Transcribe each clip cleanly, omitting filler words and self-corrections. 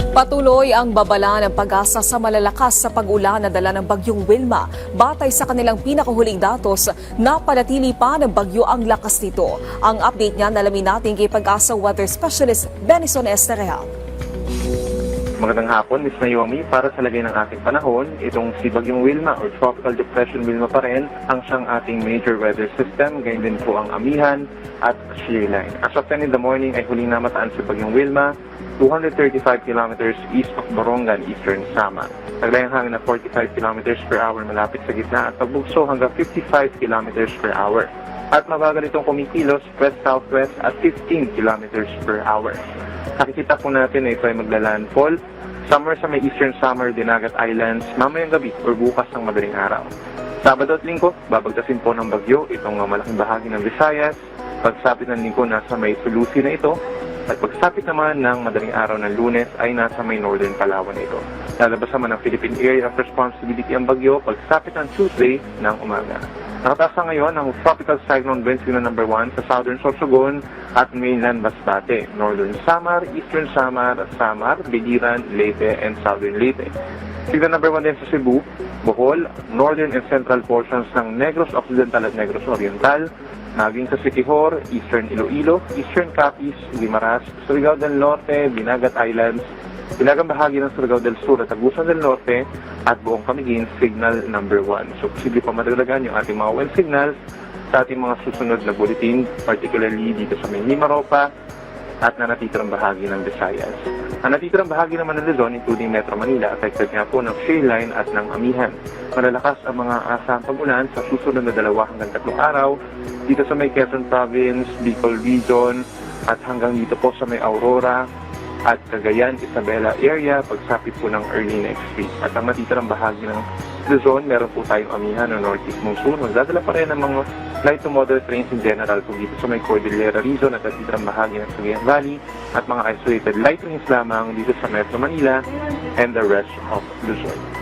Patuloy ang babala ng pag-asa sa malalakas sa pag-ulan na dala ng bagyong Wilma. Batay sa kanilang pinakahuling datos, napanatili pa ng bagyo ang lakas nito. Ang update niya nalamin natin kay Pag-asa Weather Specialist Benison Estereal. Magandang hapon, Ms. Naomi. Para sa lagay ng ating panahon, itong si Bagyong Wilma or Tropical Depression Wilma pa rin ang siyang ating major weather system. Ganyan din po ang amihan at shear line. As of 10 in the morning ay huling namataan si Bagyong Wilma, 235 kilometers east of Borongan, Eastern Samar. Taglayang hangin na 45 kilometers per hour malapit sa gitna at pagbugso hanggang 55 kilometers per hour. At mabagal itong kumikilos west-southwest at 15 kilometers per hour. Nakikita po natin na ito ay magla-landfall somewhere sa may Eastern Samar, Dinagat Islands, mamayang gabi o bukas ng madaling araw. Sabado at linggo, babagtasin po ng bagyo itong malaking bahagi ng Visayas. Pagsapit ng linggo, nasa may Sulusi na ito. At pagsapit naman ng madaling araw ng Lunes ay nasa may Northern Palawan na ito. Lalabas naman ng Philippine Area of Responsibility ang bagyo pagsapit ng Tuesday ng umaga. Nakatasa ngayon ang Tropical Cyclone Bensigno No. 1 sa Southern Sorsogon at Mainland Masbate, Northern Samar, Eastern Samar, Samar, Biliran, Leyte, and Southern Leyte. Signal No. 1 din sa Cebu, Bohol, Northern and Central portions ng Negros Occidental at Negros Oriental, naging sa Siquijor, Eastern Iloilo, Eastern Capiz, Guimaras, Surigao del Norte, Dinagat Islands, Ilagang bahagi ng Surigao del Sur at Agusan del Norte at buong Camiguin, Signal No. 1. So, posible pa madagdagan yung ating mga wind signals sa ating mga susunod na bulletin, particularly dito sa may Mimaropa at na natitirang bahagi ng Visayas. Ang natitirang bahagi naman ng Luzon, including Metro Manila, affected nga po ng shear line at ng amihan. Malalakas ang mga asahang pag-ulan sa susunod na 2 hanggang 3 araw dito sa may Quezon Province, Bicol Region at hanggang dito po sa may Aurora at Cagayan, Isabela area, pagsapit po ng early next week. At ang natitirang bahagi ng Luzon, meron po tayong amihan ng northeast monsoon. Magdadala pa rin ng mga light to moderate rains in general po dito sa may Cordillera region at natitirang bahagi ng Cagayan Valley at mga isolated light rains lamang dito sa Metro Manila and the rest of Luzon.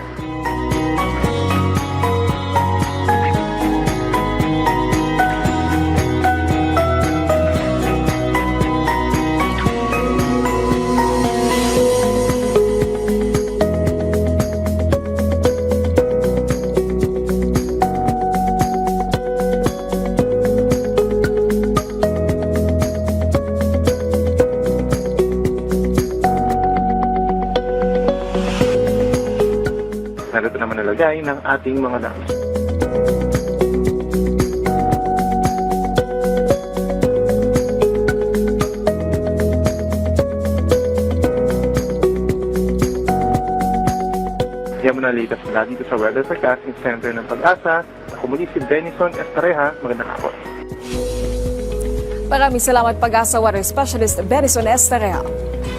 Narito naman nalagay ng ating mga dams. Yan mo na latest mula dito sa Weather Forecasting Center ng Pag-asa. Ako muli si Benison Estereal. Magandang hapon. Maraming salamat Pag-asa Weather Specialist Benison Estereal.